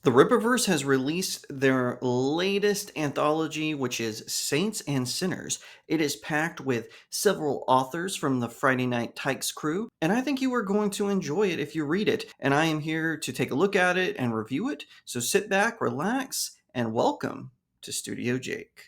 The Rippaverse has released their latest anthology, which is Saints and Sinners. It is packed with several authors from the Friday Night Tykes crew, and I think you are going to enjoy it if you read it. And I am here to take a look at it and review it. So sit back, relax, and welcome to Studio Jake.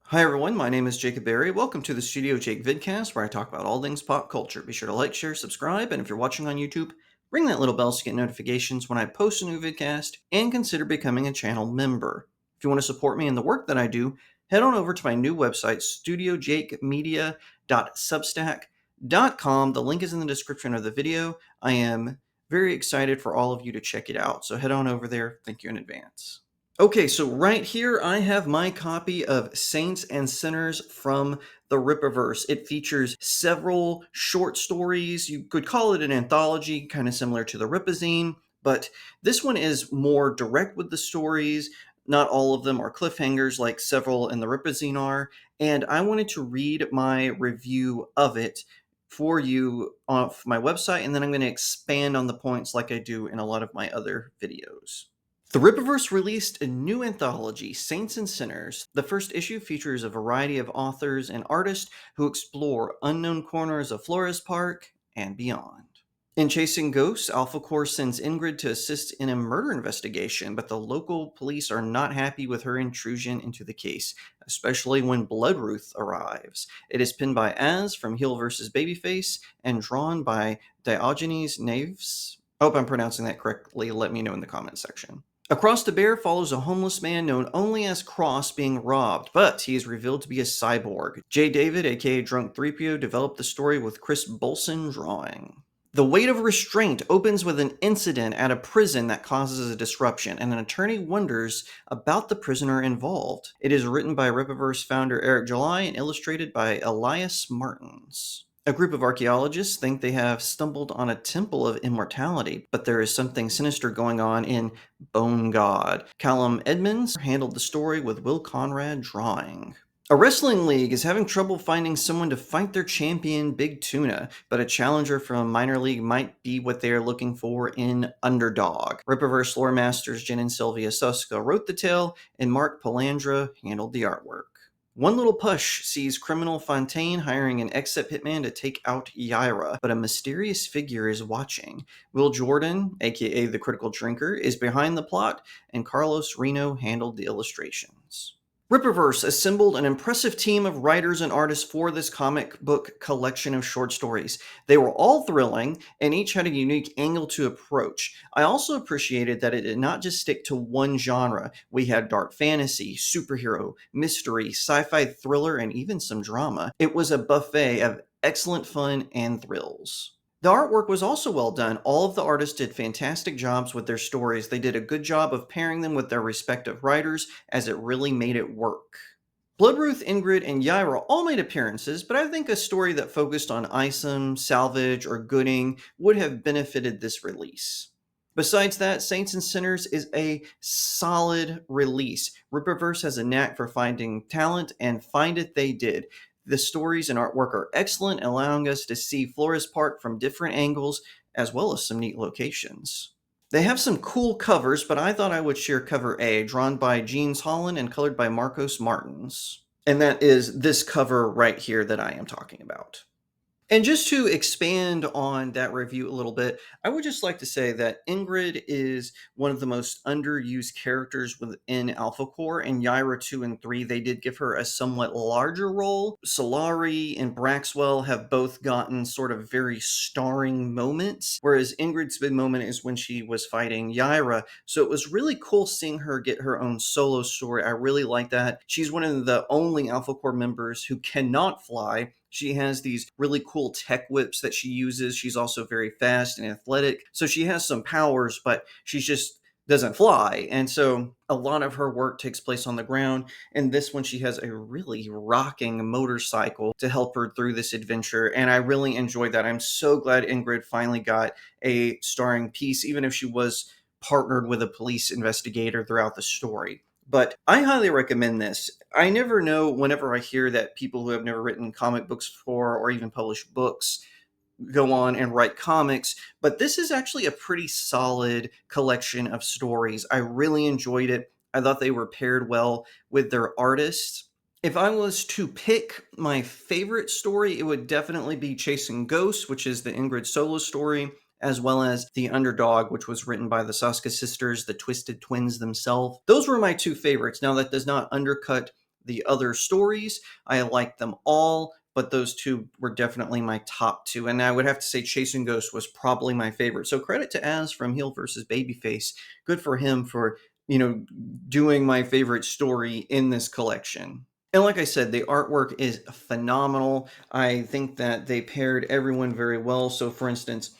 Hi everyone, my name is Jacob Berry. Welcome to the Studio Jake vidcast, where I talk about all things pop culture. Be sure to like, share, subscribe, and if you're watching on YouTube, ring that little bell so you get notifications when I post a new vidcast, and consider becoming a channel member. If you want to support me in the work that I do, head on over to my new website, studiojakemedia.substack.com. The link is in the description of the video. I am very excited for all of you to check it out, so head on over there. Thank you in advance. Okay, so right here I have my copy of Saints and Sinners from the Rippaverse. It features several short stories. You could call it an anthology, kind of similar to the Rippazine, but this one is more direct with the stories. Not all of them are cliffhangers like several in the Rippazine are, and I wanted to read my review of it for you off my website, and then I'm going to expand on the points like I do in a lot of my other videos. The Rippaverse released a new anthology, Saints and Sinners. The first issue features a variety of authors and artists who explore unknown corners of Flores Park and beyond. In Chasing Ghosts, Alpha Corps sends Ingrid to assist in a murder investigation, but the local police are not happy with her intrusion into the case, especially when Bloodruth arrives. It is penned by Az from Heel vs. Babyface and drawn by Diogenes Naves. I hope I'm pronouncing that correctly. Let me know in the comment section. Across the Bear follows a homeless man known only as Cross being robbed, but he is revealed to be a cyborg. J. David, aka Drunk 3PO, developed the story with Chris Bolson drawing. The Weight of Restraint opens with an incident at a prison that causes a disruption, and an attorney wonders about the prisoner involved. It is written by Rippaverse founder Eric July and illustrated by Elias Martins. A group of archaeologists think they have stumbled on a temple of immortality, but there is something sinister going on in Bone God. Callum Edmonds handled the story with Will Conrad drawing. A wrestling league is having trouble finding someone to fight their champion, Big Tuna, but a challenger from a minor league might be what they are looking for in Underdog. Rippaverse lore masters Jen and Sylvia Suska wrote the tale, and Mark Palandra handled the artwork. One Little Push sees criminal Fontaine hiring an ex-set hitman to take out Yaira, but a mysterious figure is watching. Will Jordan, aka the Critical Drinker, is behind the plot, and Carlos Reno handled the illustrations. Rippaverse assembled an impressive team of writers and artists for this comic book collection of short stories. They were all thrilling, and each had a unique angle to approach. I also appreciated that it did not just stick to one genre. We had dark fantasy, superhero, mystery, sci-fi thriller, and even some drama. It was a buffet of excellent fun and thrills. The artwork was also well done. All of the artists did fantastic jobs with their stories. They did a good job of pairing them with their respective writers, as it really made it work. Bloodruth, Ingrid, and Yaira all made appearances, but I think a story that focused on Isom, Salvage, or Gooding would have benefited this release. Besides that, Saints and Sinners is a solid release. Rippaverse has a knack for finding talent, and find it they did. The stories and artwork are excellent, allowing us to see Flores Park from different angles, as well as some neat locations. They have some cool covers, but I thought I would share cover A, drawn by Jeans Holland and colored by Marcos Martins. And that is this cover right here that I am talking about. And just to expand on that review a little bit, I would just like to say that Ingrid is one of the most underused characters within Alpha Core. In Yaira 2 and 3, they did give her a somewhat larger role. Solari and Braxwell have both gotten sort of very starring moments, whereas Ingrid's big moment is when she was fighting Yaira. So it was really cool seeing her get her own solo story. I really like that. She's one of the only Alpha Core members who cannot fly. She has these really cool tech whips that she uses. She's also very fast and athletic. So she has some powers, but she just doesn't fly. And so a lot of her work takes place on the ground. And this one, she has a really rocking motorcycle to help her through this adventure. And I really enjoyed that. I'm so glad Ingrid finally got a starring piece, even if she was partnered with a police investigator throughout the story. But I highly recommend this. I never know, whenever I hear that people who have never written comic books before or even published books go on and write comics, but this is actually a pretty solid collection of stories. I really enjoyed it. I thought they were paired well with their artists. If I was to pick my favorite story, it would definitely be Chasing Ghosts, which is the Ingrid solo story, as well as The Underdog, which was written by the Saska sisters, the Twisted Twins themselves. Those were my two favorites. Now, that does not undercut the other stories. I like them all, but those two were definitely my top two. And I would have to say Chasing Ghosts was probably my favorite. So credit to Az from Heel versus Babyface. Good for him for, doing my favorite story in this collection. And like I said, the artwork is phenomenal. I think that they paired everyone very well. So for instance,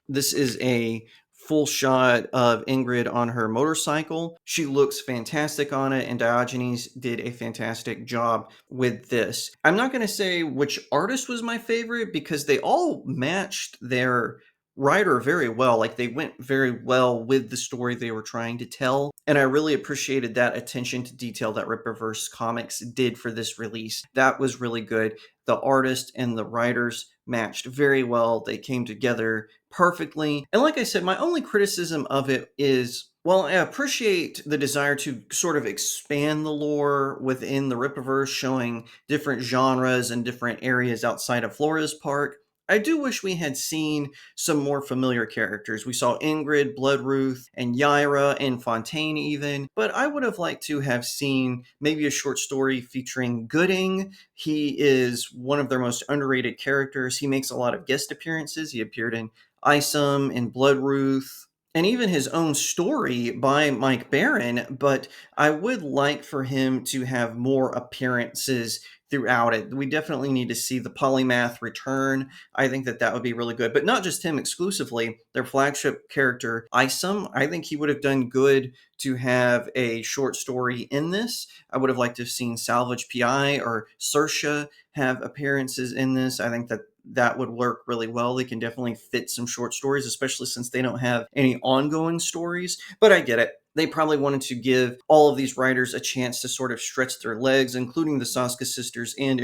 this is a full shot of Ingrid on her motorcycle. She looks fantastic on it, and Diogenes did a fantastic job with this. I'm not going to say which artist was my favorite because they all matched their writer very well. Like, they went very well with the story they were trying to tell. And I really appreciated that attention to detail that Rippaverse Comics did for this release. That was really good. The artist and the writers matched very well. They came together perfectly. And like I said, my only criticism of it is, well, I appreciate the desire to sort of expand the lore within the Rippaverse, showing different genres and different areas outside of Flores Park. I do wish we had seen some more familiar characters. We saw Ingrid, Bloodruth, and Yaira, and Fontaine even, but I would have liked to have seen maybe a short story featuring Gooding. He is one of their most underrated characters. He makes a lot of guest appearances. He appeared in Isom and Bloodruth, and even his own story by Mike Barron, but I would like for him to have more appearances throughout it. We definitely need to see the polymath return. I think that would be really good, but not just him exclusively. Their flagship character, Isom, I think he would have done good to have a short story in this. I would have liked to have seen Salvage PI or Saoirse have appearances in this. I think that would work really well. They can definitely fit some short stories, especially since they don't have any ongoing stories. But I get it. They probably wanted to give all of these writers a chance to sort of stretch their legs, including the Saska sisters and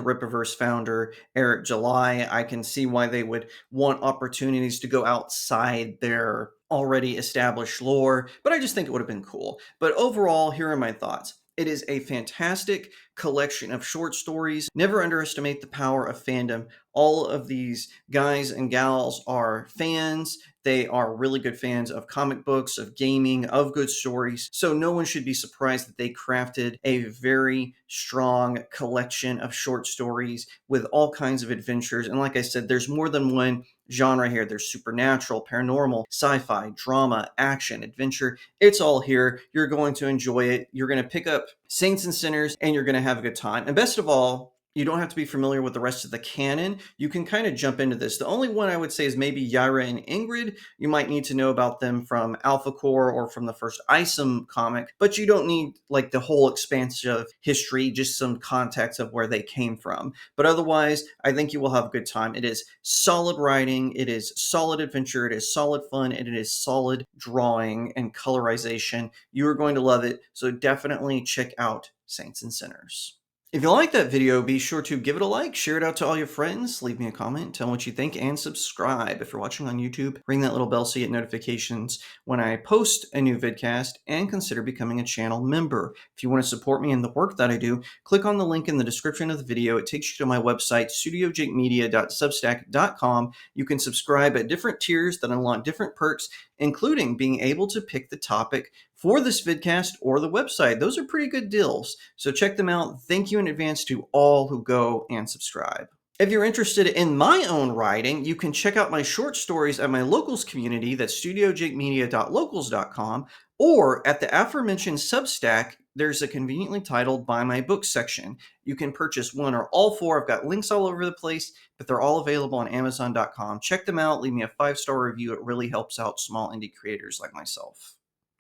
Rippaverse founder Eric July. I can see why they would want opportunities to go outside their already established lore, but I just think it would have been cool. But overall, here are my thoughts. It is a fantastic collection of short stories. Never underestimate the power of fandom. All of these guys and gals are fans. They are really good fans of comic books, of gaming, of good stories. So no one should be surprised that they crafted a very strong collection of short stories with all kinds of adventures. And like I said, there's more than one genre here. There's supernatural, paranormal, sci-fi, drama, action, adventure. It's all here. You're going to enjoy it. You're going to pick up Saints and Sinners, and you're going to have a good time. And best of all, you don't have to be familiar with the rest of the canon. You can kind of jump into this. The only one I would say is maybe Yaira and Ingrid. You might need to know about them from Alpha Core or from the first Isom comic, but you don't need like the whole expanse of history, just some context of where they came from. But otherwise, I think you will have a good time. It is solid writing, it is solid adventure, it is solid fun, and it is solid drawing and colorization. You are going to love it, so definitely check out Saints and Sinners. If you like that video, be sure to give it a like, share it out to all your friends, leave me a comment, tell me what you think, and subscribe. If you're watching on YouTube, ring that little bell so you get notifications when I post a new vidcast, and consider becoming a channel member. If you want to support me in the work that I do, click on the link in the description of the video. It takes you to my website, studiojakemedia.substack.com. You can subscribe at different tiers that unlock different perks, including being able to pick the topic for this vidcast or the website. Those are pretty good deals, so check them out. Thank you in advance to all who go and subscribe. If you're interested in my own writing, you can check out my short stories at my locals community, that's studiojakemedia.locals.com, or at the aforementioned Substack. There's a conveniently titled Buy My Book section. You can purchase one or all four. I've got links all over the place, but they're all available on Amazon.com. Check them out. Leave me a 5-star review. It really helps out small indie creators like myself.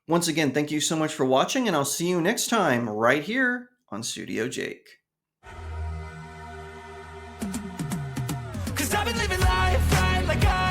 Once again, thank you so much for watching, and I'll see you next time right here on Studio Jake. 'Cause I've been living life right like I